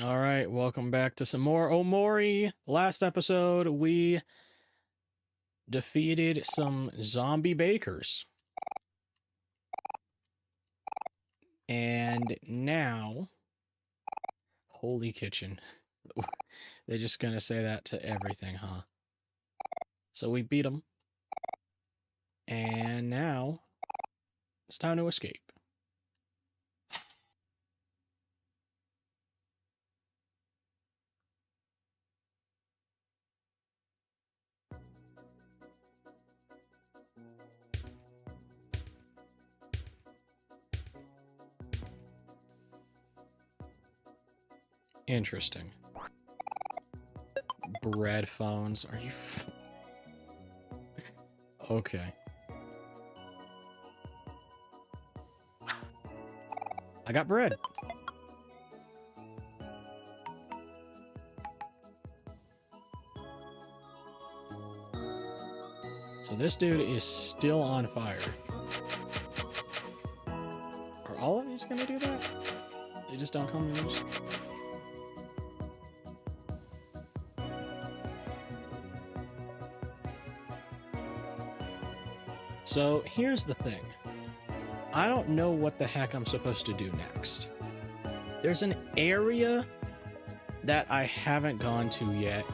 All right, welcome back to some more Omori. Last episode, we defeated some zombie bakers. And now, holy kitchen. They're just gonna say that to everything, huh? So we beat them. And now, it's time to escape. Interesting. Bread phones. Are you... Okay. I got bread. So this dude is still on fire. Are all of these gonna do that? They just don't come loose? So here's the thing. I don't know what the heck I'm supposed to do next. There's an area that I haven't gone to yet.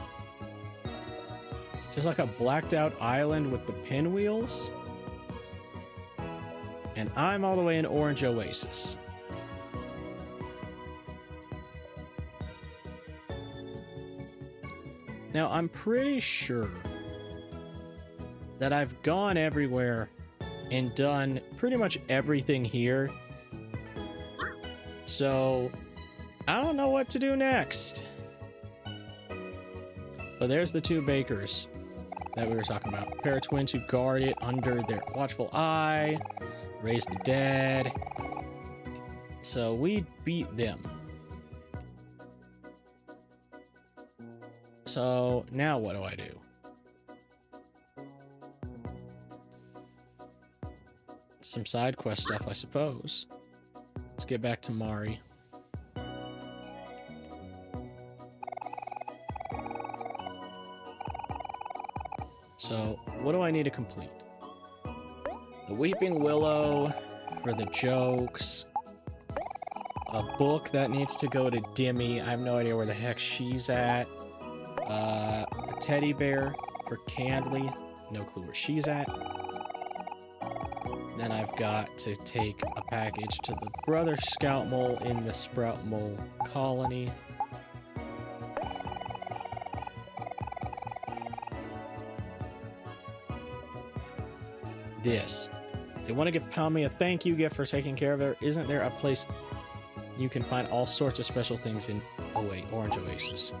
There's like a blacked out island with the pinwheels. And I'm all the way in Orange Oasis. Now, I'm pretty sure that I've gone everywhere and done pretty much everything here. So, I don't know what to do next. But there's the two bakers that we were talking about. A pair of twins who guard it under their watchful eye, raise the dead. So we beat them. So now what do I do? Some side quest stuff, I suppose. Let's get back to Mari. So, what do I need to complete? The Weeping Willow for the jokes. A book that needs to go to Dimmy. I have no idea where the heck she's at. A teddy bear for Candly. No clue where she's at. Then I've got to take a package to the Brother Scout Mole in the Sprout Mole colony. This. They want to give Palmy a thank you gift for taking care of her. Isn't there a place you can find all sorts of special things in Orange Oasis?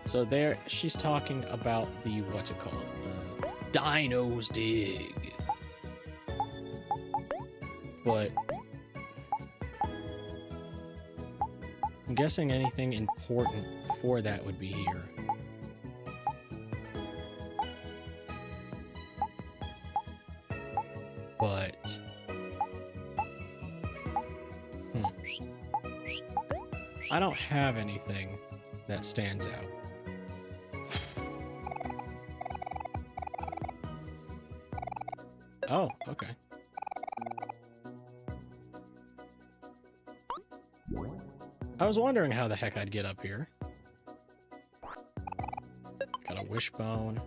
So there, she's talking about the, what's it called? The Dino's Dig. But I'm guessing anything important for that would be here. But I don't have anything that stands out. Oh, okay. I was wondering how the heck I'd get up here. Got a wishbone.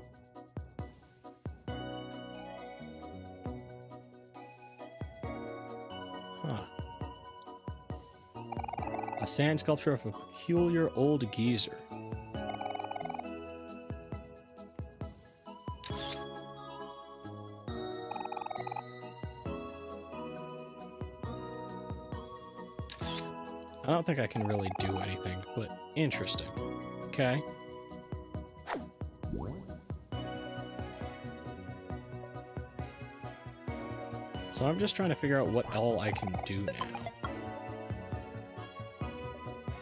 Huh. A sand sculpture of a peculiar old geezer. I don't think I can really do anything, but interesting. Okay. So I'm just trying to figure out what all I can do now.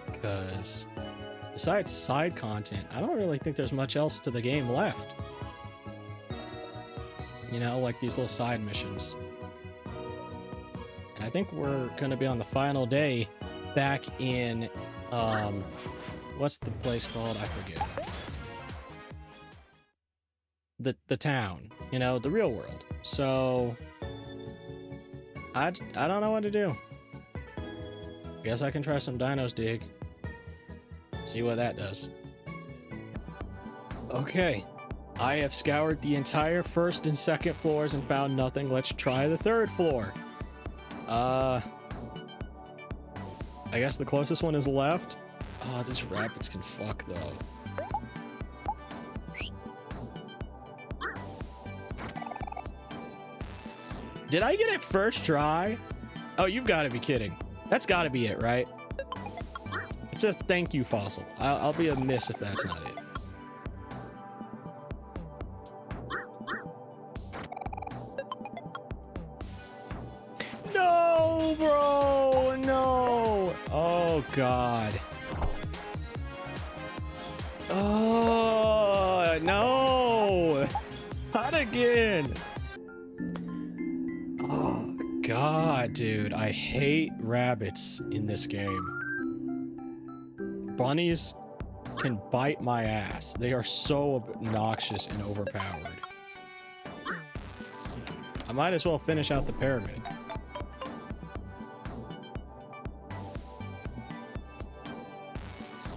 Because besides side content, I don't really think there's much else to the game left. You know, like these little side missions. And I think we're going to be on the final day back in, what's the place called? I forget. The town, you know, the real world. So, I don't know what to do. Guess I can try some Dinos Dig. See what that does. Okay. I have scoured the entire first and second floors and found nothing. Let's try the third floor. I guess the closest one is left. Oh, these rabbits can fuck, though. Did I get it first try? Oh, you've got to be kidding. That's got to be it, right? It's a thank you fossil. I'll be amiss if that's not it. No, bro! No! Oh, God. Oh, no! Not again! Oh, God, dude. I hate rabbits in this game. Bunnies can bite my ass. They are so obnoxious and overpowered. I might as well finish out the pyramid.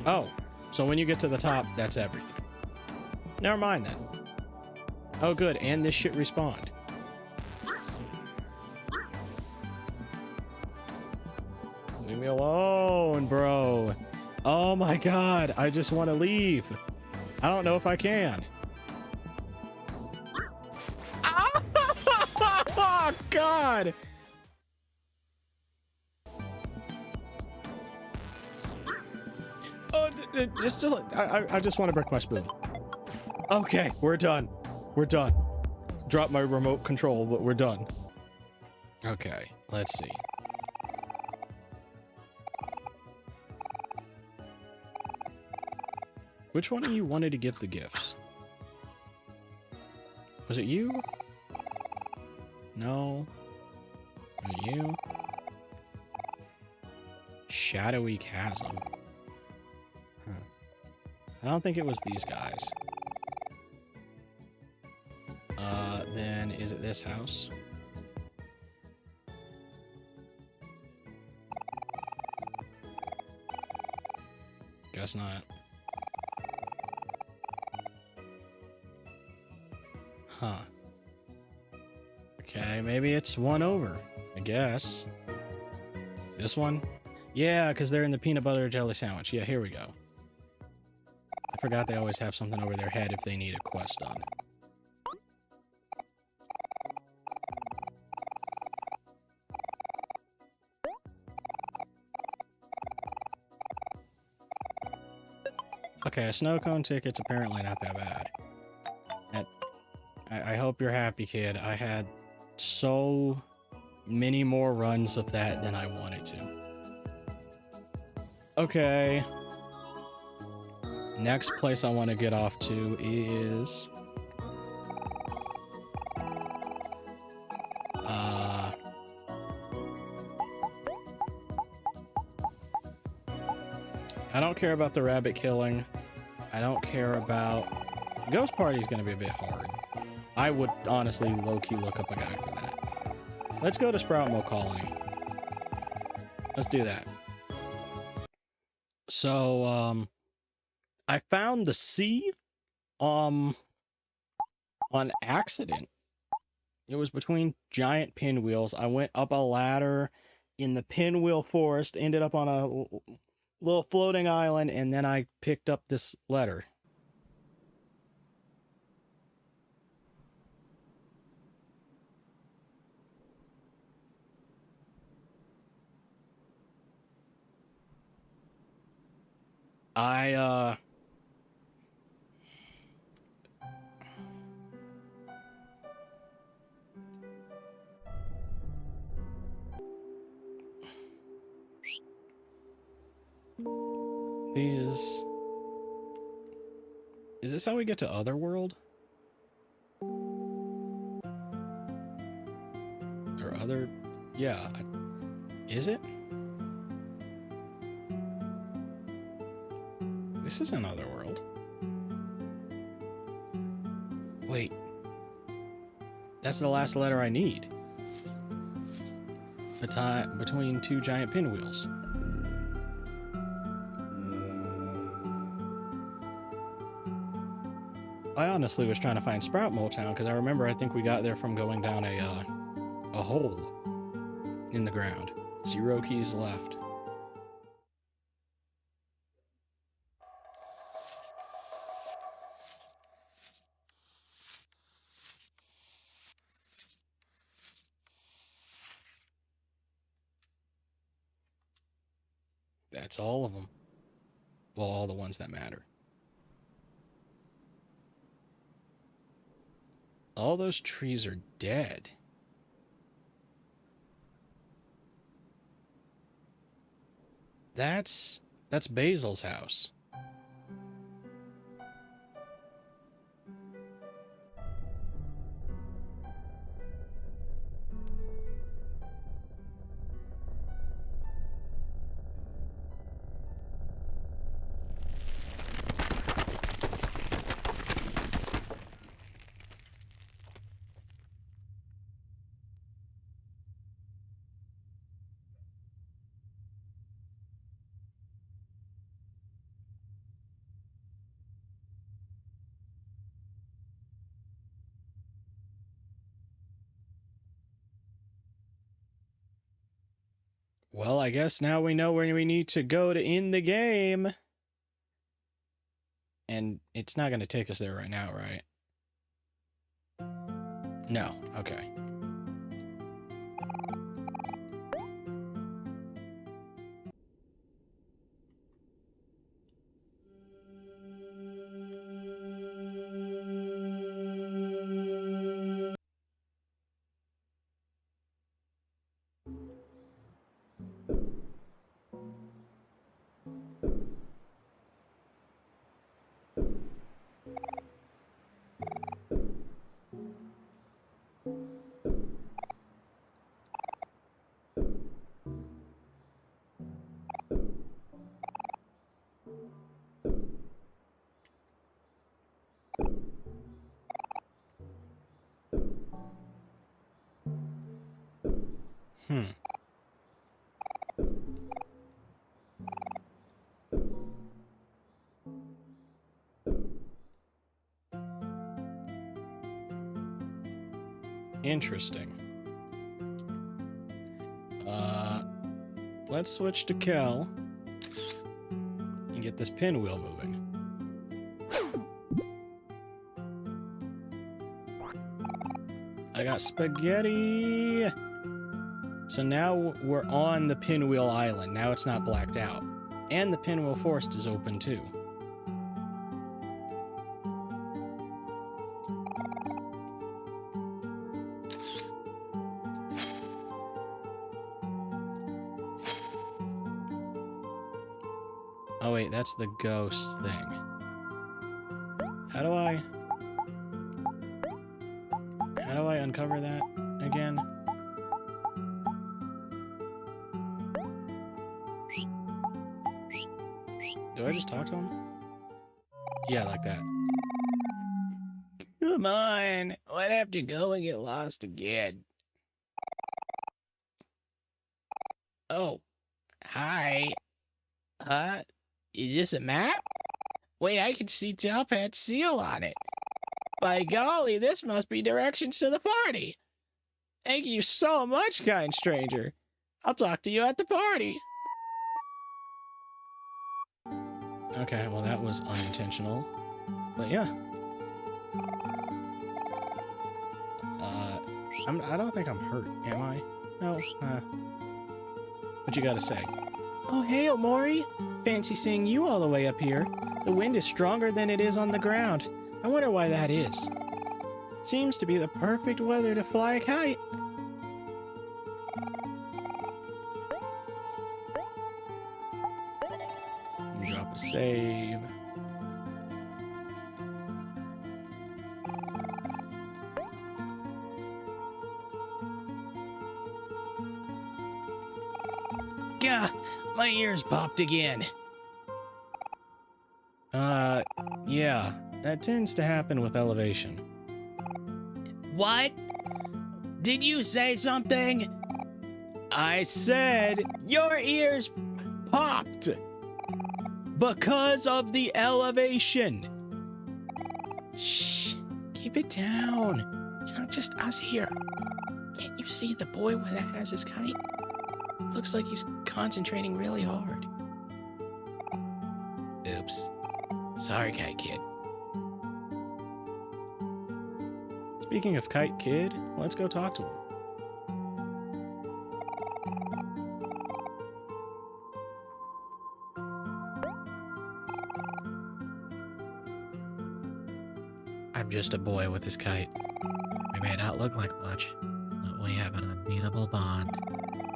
Oh, so when you get to the top, that's everything. Never mind then. Oh, good, and this shit respawned. Leave me alone, bro. Oh my God, I just want to leave. I don't know if I can. Oh, God. Oh, I just want to break my spoon. Okay, we're done. We're done. Drop my remote control, but we're done. Okay, let's see. Which one of you wanted to give the gifts? Was it you? No. Was it you? Shadowy Chasm. Huh. I don't think it was these guys. Then is it this house? Guess not. Huh. Okay, maybe it's one over, I guess. This one? Yeah, because they're in the peanut butter jelly sandwich. Yeah, here we go. I forgot they always have something over their head if they need a quest done. Okay, a snow cone ticket's apparently not that bad. I hope you're happy, kid. I had so many more runs of that than I wanted to. Okay. Next place I want to get off to is... I don't care about the rabbit killing. I don't care about... Ghost Party's gonna be a bit hard. I would honestly low-key look up a guy for that. Let's go to Sproutmo Colony. Let's do that. So, I found the sea, on accident. It was between giant pinwheels. I went up a ladder in the pinwheel forest, ended up on a little floating island, and then I picked up this letter. Is this how we get to Otherworld? Or other... Yeah. Is it? This is another world. Wait. That's the last letter I need. Between two giant pinwheels. I honestly was trying to find Sprout Mole Town because I think we got there from going down a hole in the ground. 0 keys left. That's all of them. Well, all the ones that matter. All those trees are dead. That's Basil's house. Well, I guess now we know where we need to go to end the game. And it's not going to take us there right now, right? No. Okay. Interesting. Let's switch to Kel and get this pinwheel moving. I got spaghetti! So now we're on the Pinwheel Island. Now it's not blacked out. And the Pinwheel Forest is open too. Oh wait, that's the ghost thing. How do I uncover that again? Do I just talk to him? Yeah, like that. Come on, I'd have to go and get lost again. Oh, hi. Is this a map? Wait, I can see Tellpat's seal on it. By golly, this must be directions to the party. Thank you so much, kind stranger. I'll talk to you at the party. Okay, well that was unintentional. But yeah. I don't think I'm hurt, am I? No, what you gotta say? Oh, hey, Omori. Fancy seeing you all the way up here. The wind is stronger than it is on the ground. I wonder why that is. Seems to be the perfect weather to fly a kite. Drop a save. Gah! My ears popped again. Yeah. That tends to happen with elevation. What? Did you say something? I said your ears popped because of the elevation. Shh, keep it down. It's not just us here. Can't you see the boy that has his kite? Looks like he's concentrating really hard. Oops. Sorry, Kite Kid. Speaking of Kite Kid, let's go talk to him. I'm just a boy with his kite. We may not look like much, but we have an unbeatable bond.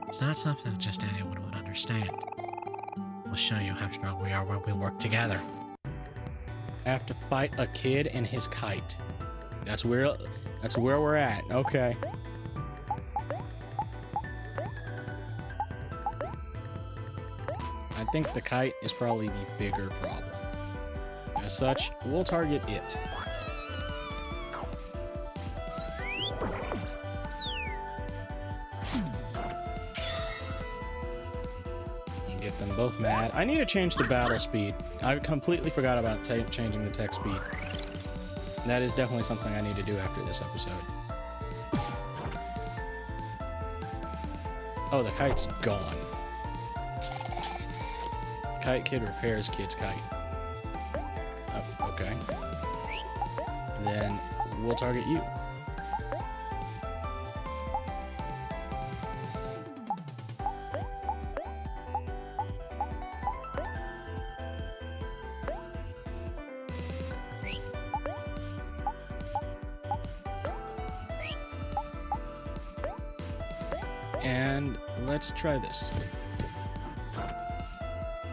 It's not something just anyone would understand. We'll show you how strong we are when we work together. Have to fight a kid and his kite. That's where we're at. Okay. I think the kite is probably the bigger problem. As such, we'll target it. Get them both mad. I need to change the battle speed. I completely forgot about changing the tech speed. That is definitely something I need to do after this episode. Oh, the kite's gone. Kite Kid repairs Kid's kite. Oh, okay. Then we'll target you. And let's try this.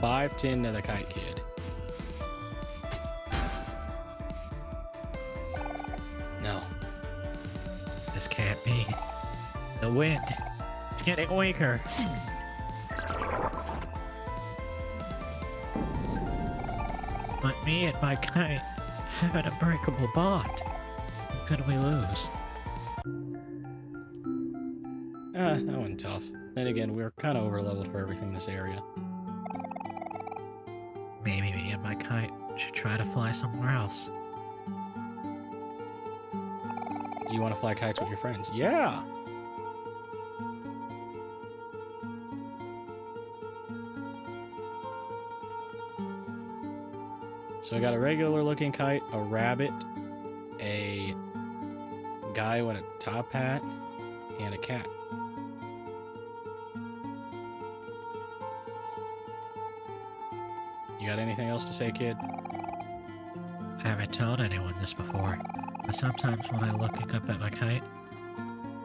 5-10 to the Kite Kid. No. This can't be. The wind. It's getting weaker. But me and my kite have an unbreakable bond. How could we lose? That one tough. Then again, we're kind of overleveled for everything in this area. Maybe me and my kite should try to fly somewhere else. You want to fly kites with your friends? Yeah! So I got a regular looking kite, a rabbit, a guy with a top hat, and a cat. You got anything else to say, kid? I haven't told anyone this before, but sometimes when I'm looking up at my kite,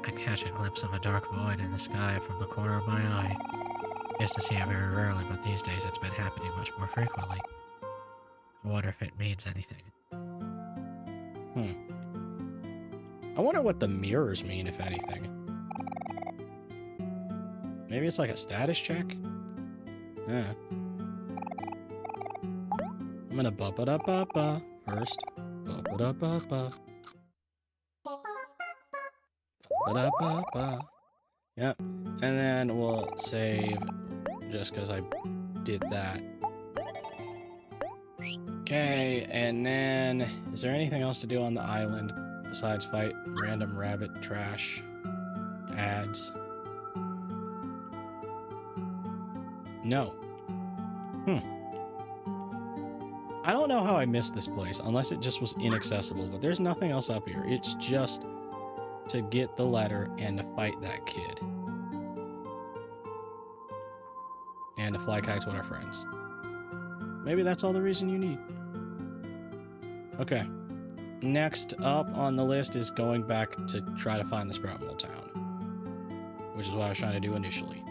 I catch a glimpse of a dark void in the sky from the corner of my eye. I used to see it very rarely, but these days it's been happening much more frequently. I wonder if it means anything. I wonder what the mirrors mean, if anything. Maybe it's like a status check? Yeah. I'm gonna ba-ba-da-ba-ba first. Ba-ba-da-ba-ba. Ba-da-ba-ba. Yep. And then we'll save just because I did that. Okay, and then is there anything else to do on the island besides fight random rabbit trash ads? No. I don't know how I missed this place, unless it just was inaccessible, but there's nothing else up here. It's just to get the letter and to fight that kid. And to fly kites with our friends. Maybe that's all the reason you need. Okay. Next up on the list is going back to try to find the Sprout Mill town. Which is what I was trying to do initially.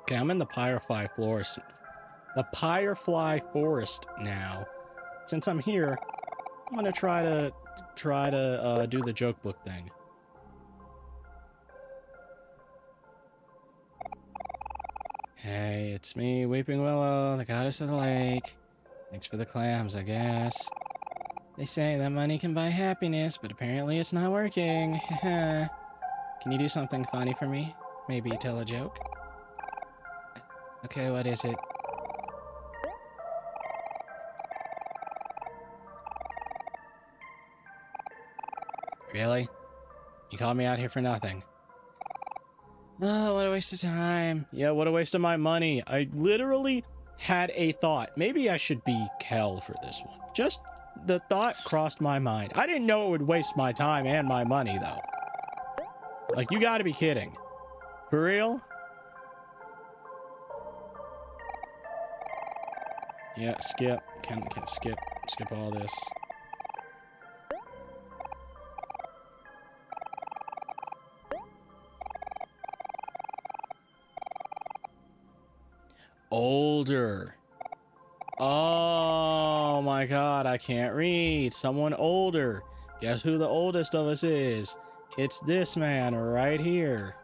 Okay, I'm in the Firefly Forest. The Firefly Forest now. Since I'm here, I'm gonna try to do the joke book thing. Hey, it's me, Weeping Willow, the goddess of the lake. Thanks for the clams, I guess. They say that money can buy happiness, but apparently it's not working. Can you do something funny for me? Maybe tell a joke? Okay, what is it? Really? You called me out here for nothing. Oh, what a waste of time. Yeah, what a waste of my money. I literally had a thought. Maybe I should be Kel for this one. Just the thought crossed my mind. I didn't know it would waste my time and my money, though. Like, you gotta be kidding. For real? Yeah, skip. Can skip. Skip all this. Older. Oh my god, I can't read. Someone older. Guess who the oldest of us is? It's this man right here.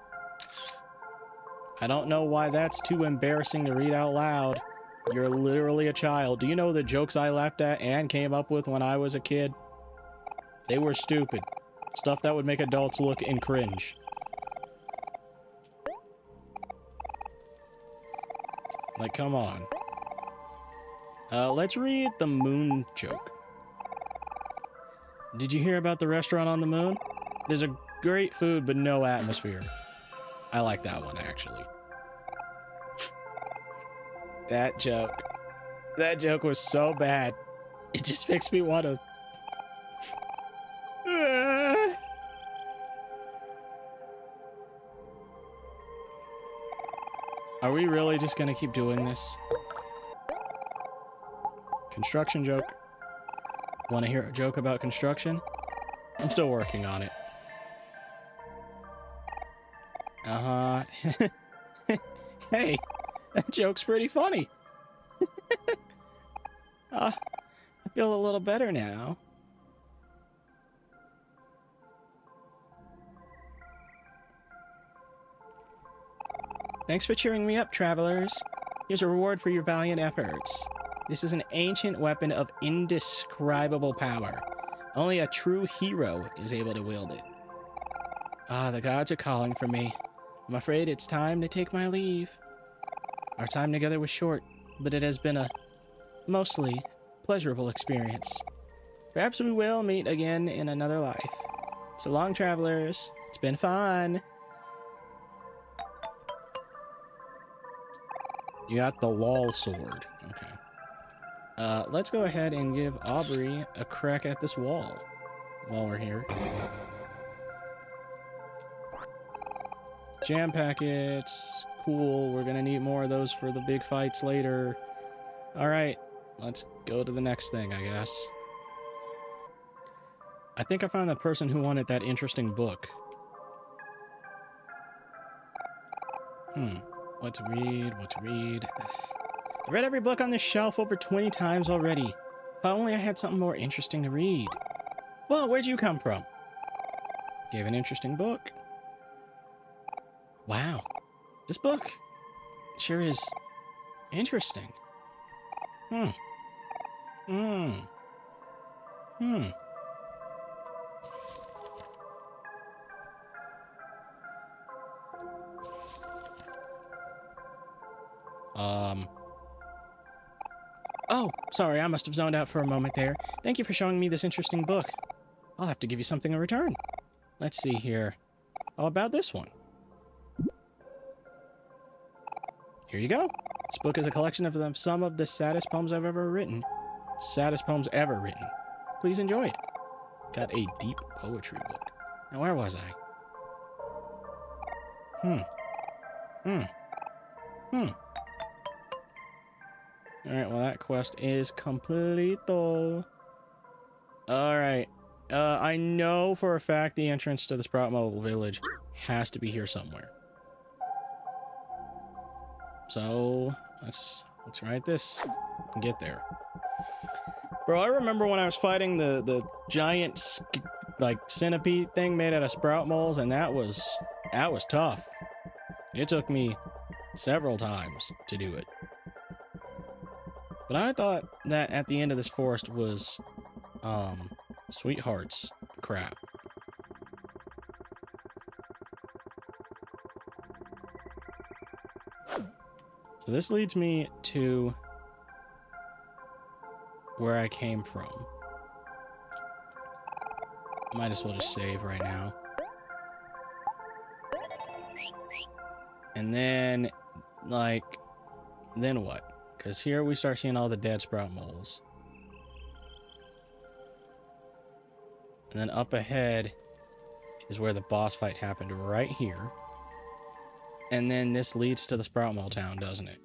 I don't know why that's too embarrassing to read out loud. You're literally a child. Do you know the jokes I laughed at and came up with when I was a kid? They were stupid. Stuff that would make adults look and cringe. Like, come on. Let's read the moon joke. Did you hear about the restaurant on the moon? There's a great food, but no atmosphere. I like that one, actually. That joke was so bad. It just makes me want to... Are we really just gonna keep doing this? Construction joke. Want to hear a joke about construction? I'm still working on it. Hey, that joke's pretty funny. I feel a little better now. Thanks for cheering me up, travelers. Here's a reward for your valiant efforts. This is an ancient weapon of indescribable power. Only a true hero is able to wield it. Ah, the gods are calling for me. I'm afraid it's time to take my leave. Our time together was short, but it has been a mostly pleasurable experience. Perhaps we will meet again in another life. So long, travelers. It's been fun. You got the lol sword. Okay. Let's go ahead and give Aubrey a crack at this wall while we're here. Jam packets. Cool. We're gonna need more of those for the big fights later. Alright. Let's go to the next thing, I guess. I think I found the person who wanted that interesting book. What to read, what to read. I read every book on this shelf over 20 times already. If only I had something more interesting to read. Whoa, where'd you come from? Gave an interesting book. Wow. This book sure is interesting. Oh, sorry, I must have zoned out for a moment there. Thank you for showing me this interesting book. I'll have to give you something in return. Let's see here. How about this one? Here you go. This book is a collection of some of the saddest poems I've ever written. Saddest poems ever written. Please enjoy it. Got a deep poetry book. Now, where was I? Alright, well, that quest is completo. Alright. I know for a fact the entrance to the Sprout Mobile Village has to be here somewhere. So, let's write this and get there. Bro, I remember when I was fighting the giant, like, centipede thing made out of sprout moles, and that was tough. It took me several times to do it. But I thought that at the end of this forest was, Sweetheart's crap. So this leads me to where I came from. Might as well just save right now. And then, like, then what? Because here we start seeing all the dead sprout moles. And then up ahead is where the boss fight happened, right here. And then this leads to the Sprout Mole town, doesn't it?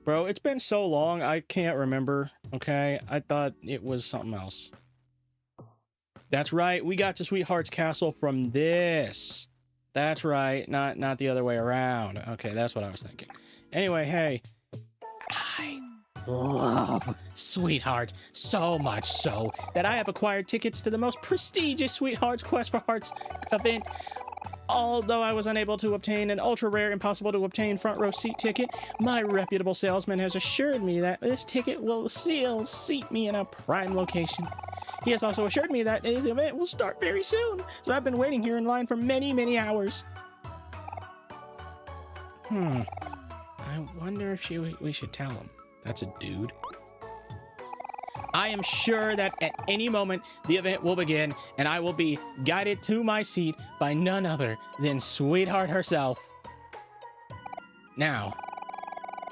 Bro, it's been so long, I can't remember, okay? I thought it was something else. That's right, we got to Sweetheart's Castle from this. That's right, not the other way around. Okay, that's what I was thinking. Anyway, hey. I love Sweetheart so much so that I have acquired tickets to the most prestigious Sweetheart's Quest for Hearts event. Although I was unable to obtain an ultra-rare, impossible-to-obtain front-row seat ticket, my reputable salesman has assured me that this ticket will seat me in a prime location. He has also assured me that the event will start very soon, so I've been waiting here in line for many, many hours. I wonder if we should tell him. That's a dude. I am sure that at any moment the event will begin and I will be guided to my seat by none other than Sweetheart herself. Now,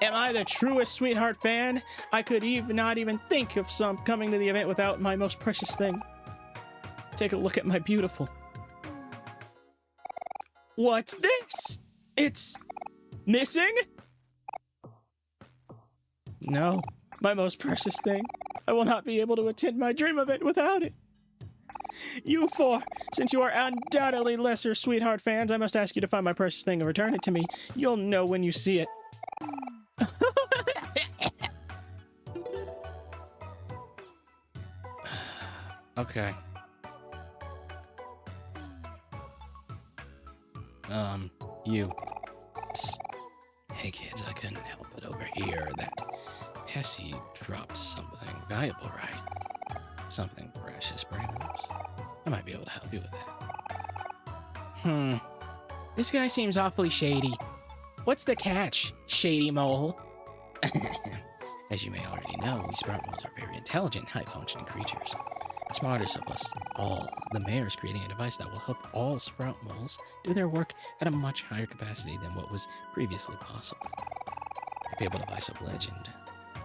am I the truest Sweetheart fan? I could not even think of coming to the event without my most precious thing. Take a look at my beautiful. What's this? It's missing? No, my most precious thing. I will not be able to attend my dream event without it. You four, since you are undoubtedly lesser Sweetheart fans, I must ask you to find my precious thing and return it to me. You'll know when you see it. Okay. You. Psst. Hey kids, I couldn't help but overhear that Pessie dropped something valuable, right? Something precious, perhaps? I might be able to help you with that. This guy seems awfully shady. What's the catch, shady mole? As you may already know, we sprout moles are very intelligent, high-functioning creatures. The smartest of us all, the mayor is creating a device that will help all sprout moles do their work at a much higher capacity than what was previously possible. If able to devise a legend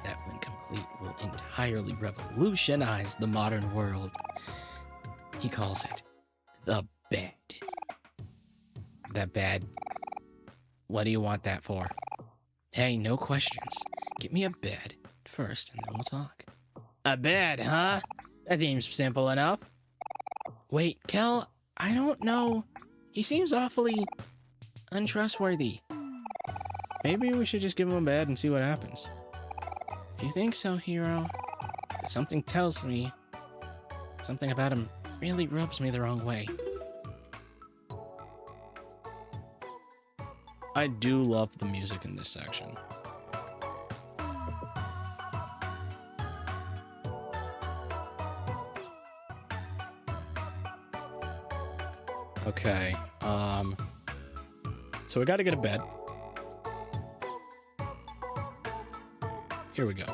that, when complete, will entirely revolutionize the modern world. He calls it the bed. The bed? What do you want that for? Hey, no questions. Get me a bed first, and then we'll talk. A bed, huh? That seems simple enough. Wait, Kel, I don't know. He seems awfully untrustworthy. Maybe we should just give him a bed and see what happens. If you think so, hero, but something tells me something about him really rubs me the wrong way. I do love the music in this section. Okay, so we gotta get a bed. Here we go.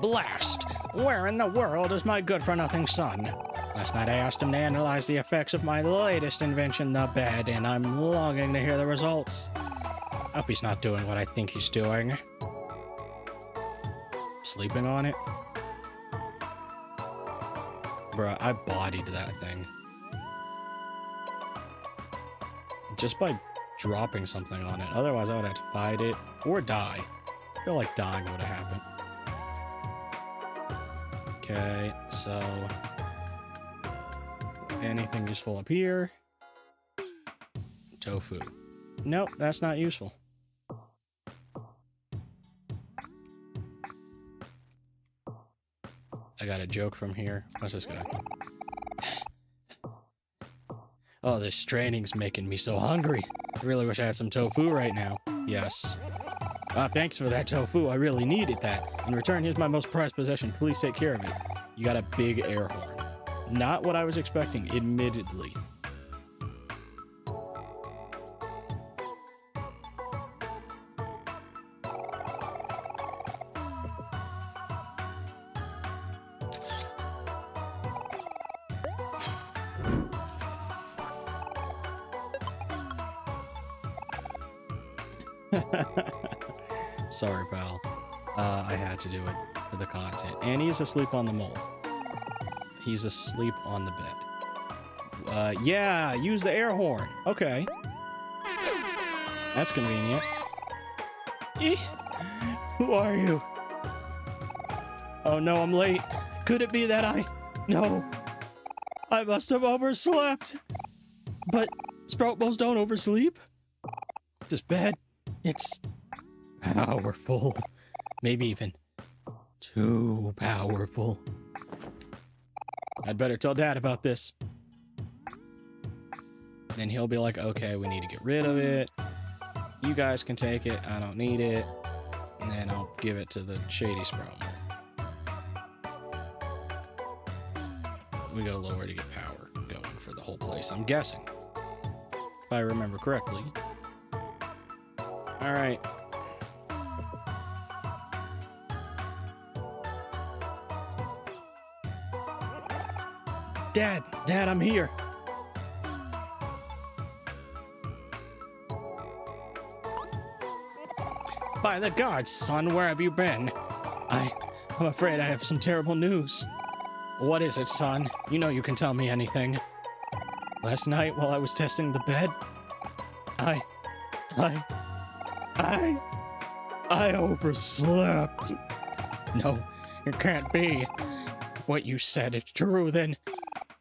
Blast! Where in the world is my good-for-nothing son? Last night I asked him to analyze the effects of my latest invention, the bed, and I'm longing to hear the results. I hope he's not doing what I think he's doing. Sleeping on it? Bruh, I bodied that thing. Just by dropping something on it. Otherwise, I would have to fight it or die. I feel like dying would have happened. Okay, so anything useful up here? Tofu. Nope, that's not useful. I got a joke from here. What's this guy? Oh, this training's making me so hungry. I really wish I had some tofu right now. Yes. Thanks for that tofu. I really needed that. In return, here's my most prized possession. Please take care of it. You got a big air horn. Not what I was expecting, admittedly. Sorry, pal. I had to do it for the content. And he's asleep on the mole. He's asleep on the bed. Yeah, use the air horn. Okay. That's convenient. Eeh. Who are you? Oh no, I'm late. Could it be that No. I must have overslept. But sprout moles don't oversleep? This bed, it's powerful. Maybe even too powerful. I'd better tell Dad about this. Then he'll be like, okay, we need to get rid of it. You guys can take it. I don't need it. And then I'll give it to the shady sprout mole. We go lower to get power going for the whole place, I'm guessing. If I remember correctly. Alright. Dad, I'm here. By the gods, son, where have you been? I'm afraid I have some terrible news. What is it, son? You know you can tell me anything. Last night, while I was testing the bed, I overslept. No, it can't be. If what you said is true, then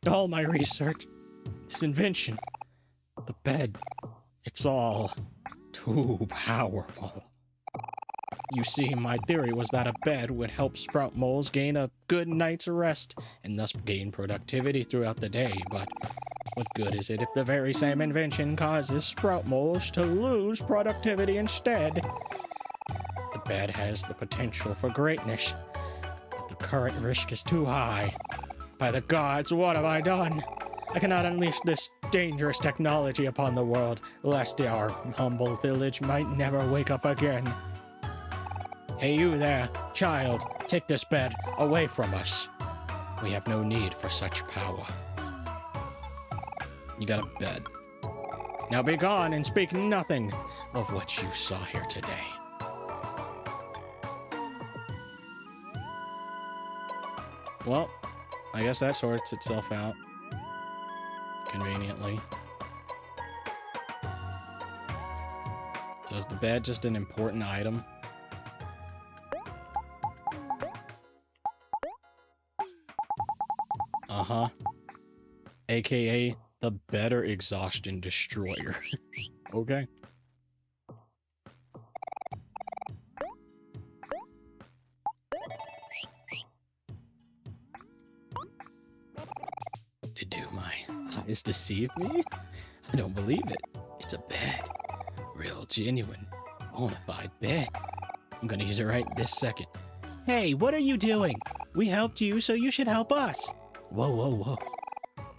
all my research, this invention, the bed, it's all too powerful. You see, my theory was that a bed would help sprout moles gain a good night's rest and thus gain productivity throughout the day, but what good is it if the very same invention causes sprout moles to lose productivity instead? The bed has the potential for greatness, but the current risk is too high. By the gods, what have I done? I cannot unleash this dangerous technology upon the world, lest our humble village might never wake up again. Hey, you there, child, take this bed away from us. We have no need for such power. You got a bed. Now be gone and speak nothing of what you saw here today. Well, I guess that sorts itself out. Conveniently. So is the bed just an important item? Uh-huh. AKA the better exhaustion destroyer. Okay. Do my eyes deceive me? I don't believe it. It's a bed. Real, genuine, bona fide bed. I'm gonna use it right this second. Hey, what are you doing? We helped you, so you should help us. Whoa, whoa, whoa.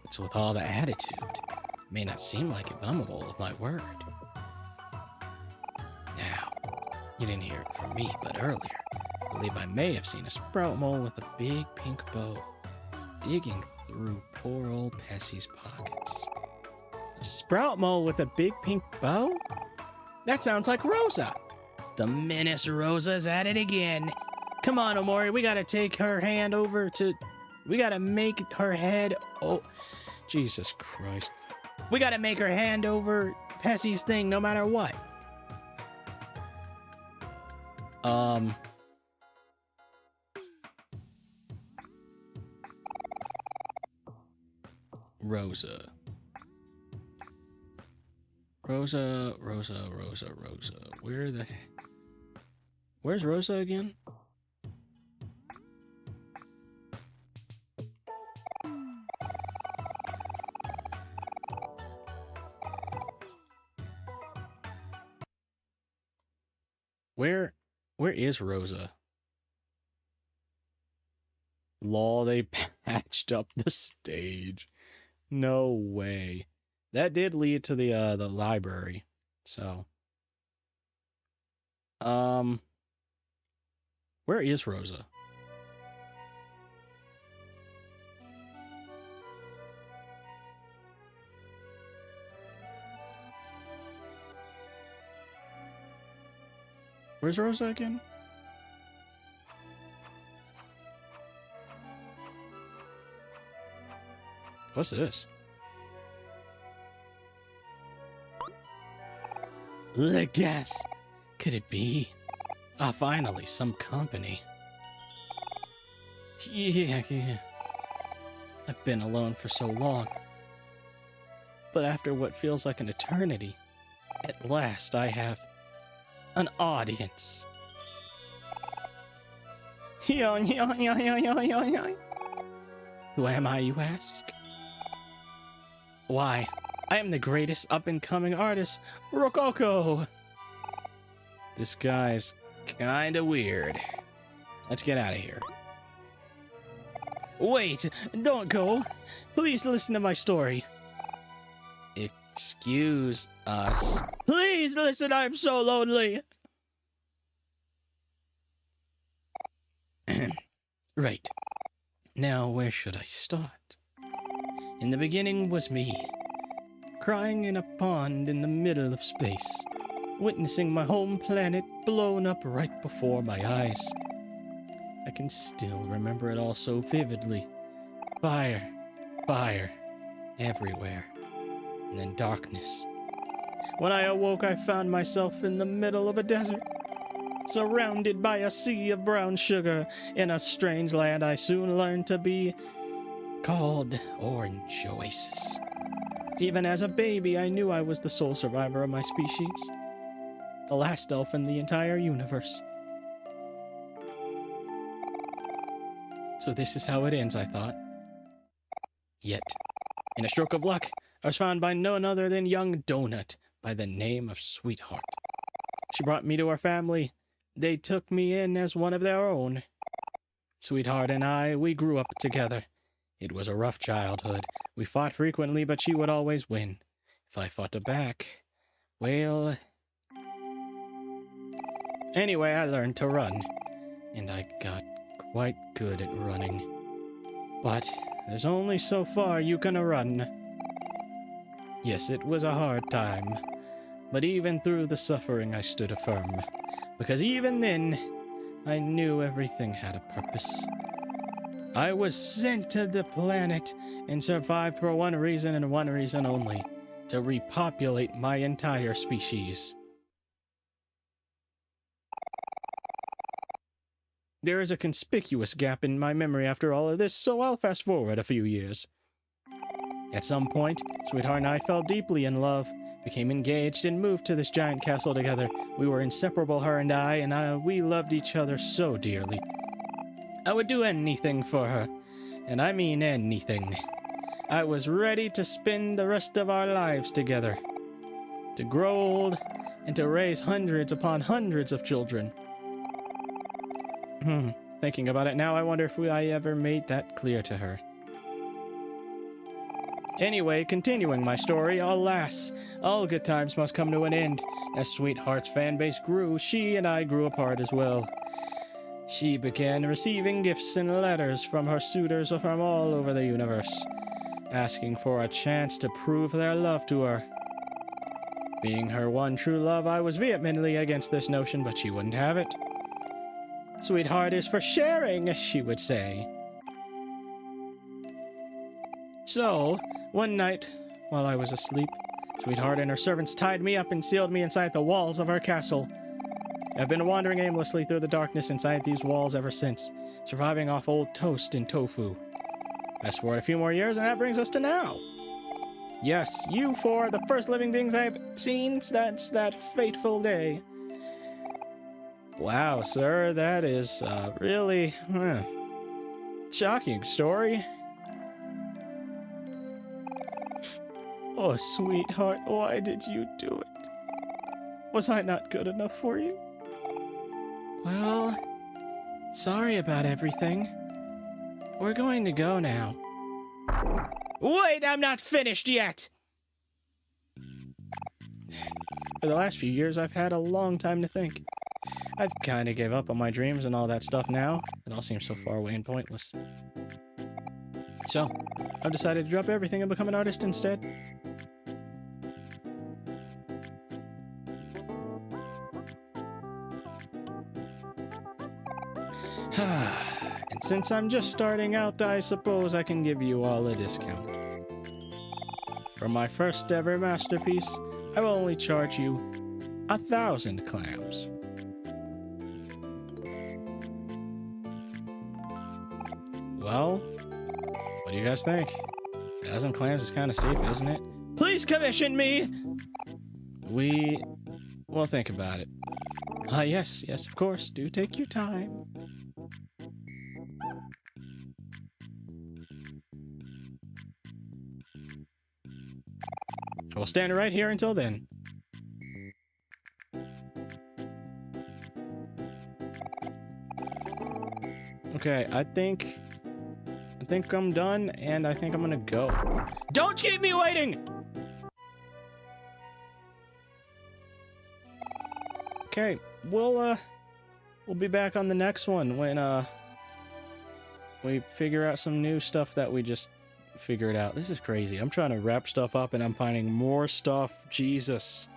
What's with all the attitude? May not seem like it, but I'm a mole of my word. Now, you didn't hear it from me, but earlier, I believe I may have seen a sprout mole with a big pink bow digging through poor old Pessie's pockets. A sprout mole with a big pink bow? That sounds like Rosa. The menace Rosa's at it again. Come on, Omori, we gotta take her hand over to... We gotta make her head... Oh, Jesus Christ. We gotta make her hand over Pessie's thing no matter what. Rosa. Where's Rosa again? Where is Rosa? Lol, they patched up the stage. No way. That did lead to the library. So, where is Rosa? Where's Rosa again? What's this? The gasp! Could it be? Ah, finally, some company. Yeah. I've been alone for so long. But after what feels like an eternity, at last I have an audience. Who am I, you ask? Why, I am the greatest up-and-coming artist, Rococo! This guy's kinda weird. Let's get out of here. Wait, don't go. Please listen to my story. Excuse us. Please listen, I'm so lonely. Right. Now, where should I start? In the beginning was me, crying in a pond in the middle of space, witnessing my home planet blown up right before my eyes. I can still remember it all so vividly. Fire, everywhere, and then darkness. When I awoke, I found myself in the middle of a desert, surrounded by a sea of brown sugar in a strange land I soon learned to be called Orange Oasis. Even as a baby, I knew I was the sole survivor of my species, the last elf in the entire universe. So this is how it ends, I thought. Yet, in a stroke of luck, I was found by none other than young Donut by the name of Sweetheart. She brought me to her family. They took me in as one of their own. Sweetheart and I, we grew up together. It was a rough childhood. We fought frequently, but she would always win. If I fought her back, well... Anyway, I learned to run, and I got quite good at running. But there's only so far you can run. Yes, it was a hard time, but even through the suffering I stood firm, because even then, I knew everything had a purpose. I was sent to the planet and survived for one reason and one reason only, to repopulate my entire species. There is a conspicuous gap in my memory after all of this, so I'll fast forward a few years. At some point, Sweetheart and I fell deeply in love, became engaged, and moved to this giant castle together. We were inseparable, her and I, and we loved each other so dearly. I would do anything for her, and I mean anything. I was ready to spend the rest of our lives together, to grow old, and to raise hundreds upon hundreds of children. Thinking about it now, I wonder if I ever made that clear to her. Anyway, continuing my story, alas, all good times must come to an end. As Sweetheart's fanbase grew, she and I grew apart as well. She began receiving gifts and letters from her suitors from all over the universe, asking for a chance to prove their love to her. Being her one true love, I was vehemently against this notion, but she wouldn't have it. Sweetheart is for sharing, she would say. So, one night, while I was asleep, Sweetheart and her servants tied me up and sealed me inside the walls of her castle. I've been wandering aimlessly through the darkness inside these walls ever since, surviving off old toast and tofu. Fast forward a few more years, and that brings us to now. Yes, you four are the first living beings I've seen since that fateful day. Wow, sir, that is a really shocking story. Oh, Sweetheart, why did you do it? Was I not good enough for you? Well, sorry about everything. We're going to go now. Wait, I'm not finished yet! For the last few years, I've had a long time to think. I've kind of gave up on my dreams and all that stuff now. It all seems so far away and pointless. So, I've decided to drop everything and become an artist instead. And since I'm just starting out, I suppose I can give you all a discount. For my first ever masterpiece, I will only charge you 1,000 clams. Well, what do you guys think? 1,000 clams is kind of steep, isn't it? Please commission me! We'll think about it. Yes, of course. Do take your time. I will stand right here until then. Okay, I think I'm done, and I think I'm gonna go. Don't keep me waiting! Okay, we'll be back on the next one when, we figure out some new stuff that we just figured out. This is crazy. I'm trying to wrap stuff up, and I'm finding more stuff. Jesus.